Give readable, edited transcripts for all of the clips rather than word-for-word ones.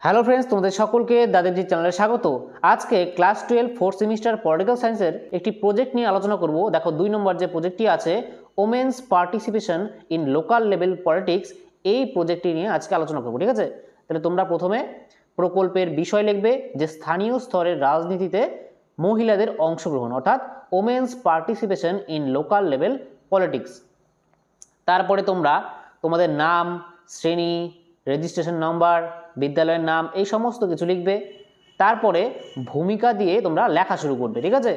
Hello friends, তোমাদের সকলকে দাদেবজি চ্যানেলে স্বাগত। আজকে ক্লাস 12 ফোর্থ সেমিস্টার পলিটিক্যাল সায়েন্সের একটি প্রজেক্ট নিয়ে আলোচনা করব। দেখো 2 নম্বর যে প্রজেক্টটি আছে women's participation in local level politics, এই প্রজেক্টটি নিয়ে আজকে আলোচনা করব। ঠিক আছে, তাহলে তোমরা প্রথমে প্রকল্পের বিষয় লিখবে যে স্থানীয় স্তরের রাজনীতিতে মহিলাদের অংশগ্রহণ, অর্থাৎ women's participation in local level politics. তারপরে তোমরা তোমাদের নাম, শ্রেণী, রেজিস্ট্রেশন নাম্বার, বিদ্যালয়ের নাম, এই সমস্ত কিছু লিখবে। তারপরে ভূমিকা দিয়ে তোমরা লেখা শুরু করবে। ঠিক আছে,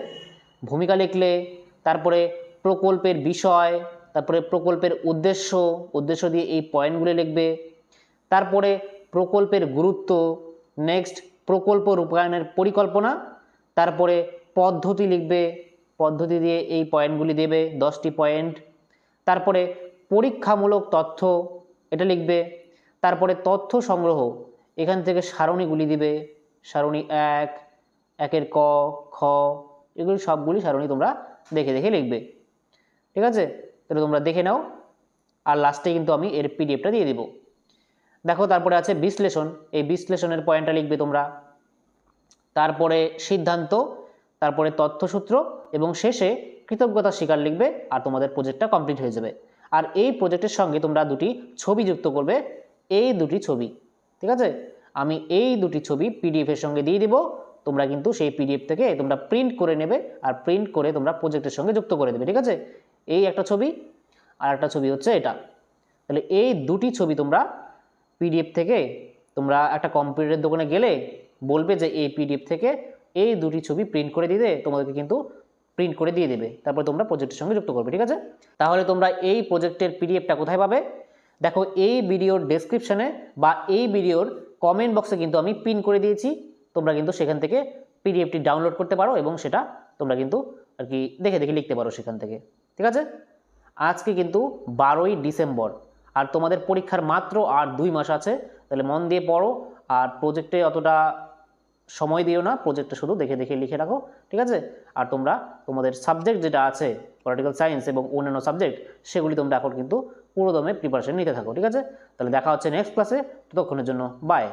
ভূমিকা লিখলে তারপরে প্রকল্পের বিষয়, তারপরে প্রকল্পের উদ্দেশ্য দিয়ে এই পয়েন্টগুলি লিখবে। তারপরে প্রকল্পের গুরুত্ব, নেক্সট প্রকল্প রূপায়ণের পরিকল্পনা, তারপরে পদ্ধতি লিখবে, পদ্ধতি দিয়ে এই পয়েন্টগুলি দেবে 10টি পয়েন্ট। তারপরে পরীক্ষামূলক তথ্য, এটা লিখবে। তারপরে তথ্য সংগ্রহ, এখান থেকে সারণীগুলি দিবে, সারণী 1, 1-এর ক, খ, এগুলি সবগুলি সারণী তোমরা দেখে দেখে লিখবে। ঠিক আছে, তাহলে তোমরা দেখে নাও, আর লাস্টে কিন্তু আমি এর পিডিএফটা দিয়ে দিব। দেখো তারপরে আছে বিশ্লেষণ, এই বিশ্লেষণের পয়েন্টটা লিখবে তোমরা। তারপরে সিদ্ধান্ত, তারপরে তথ্যসূত্র এবং শেষে কৃতজ্ঞতা স্বীকার লিখবে, আর তোমাদের প্রজেক্টটা কমপ্লিট হয়ে যাবে। আর এই প্রজেক্টের সঙ্গে তোমরা দুটি ছবি যুক্ত করবে, এই দুটি ছবি। ঠিক আছে, আমি এই দুটি ছবি পিডিএফের সঙ্গে দিয়ে দিব, তোমরা কিন্তু সেই পিডিএফ থেকে তোমরা প্রিন্ট করে নেবে, আর প্রিন্ট করে তোমরা প্রজেক্টের সঙ্গে যুক্ত করে দেবে। ঠিক আছে, এই একটা ছবি আর একটা ছবি হচ্ছে এটা। তাহলে এই দুটি ছবি তোমরা পিডিএফ থেকে তোমরা একটা কম্পিউটারের দোকানে গেলে বলবে যে এই পিডিএফ থেকে এই দুটি ছবি প্রিন্ট করে দিতে, তোমাদেরকে কিন্তু প্রিন্ট করে দিয়ে দেবে, তারপর তোমরা প্রজেক্টের সঙ্গে যুক্ত করবে। ঠিক আছে, তাহলে তোমরা এই প্রজেক্টের পিডিএফটা কোথায় পাবে? দেখো এই ভিডিওর ডেসক্রিপশনে বা এই ভিডিওর কমেন্ট বক্সে কিন্তু আমি পিন করে দিয়েছি, তোমরা কিন্তু সেখান থেকে পিডিএফটি ডাউনলোড করতে পারো এবং সেটা তোমরা কিন্তু আর কি দেখে দেখে লিখতে পারো সেখান থেকে। ঠিক আছে, আজকে কিন্তু 12ই ডিসেম্বর, আর তোমাদের পরীক্ষার মাত্র আর 2 মাস আছে, তাহলে মন দিয়ে পড়ো, আর প্রজেক্টে অতটা সময় দিও না, প্রজেক্টটা শুধু দেখে দেখে লিখে রাখো। ঠিক আছে, আর তোমরা তোমাদের সাবজেক্ট যেটা আছে পলিটিক্যাল সায়েন্স এবং অন্যান্য সাবজেক্ট, সেগুলি তোমরা এখন কিন্তু পুরোদমে প্রিপারেশন নিতে থাকো। ঠিক আছে, তাহলে দেখা হচ্ছে নেক্সট ক্লাসে, ততক্ষণের জন্য বাই।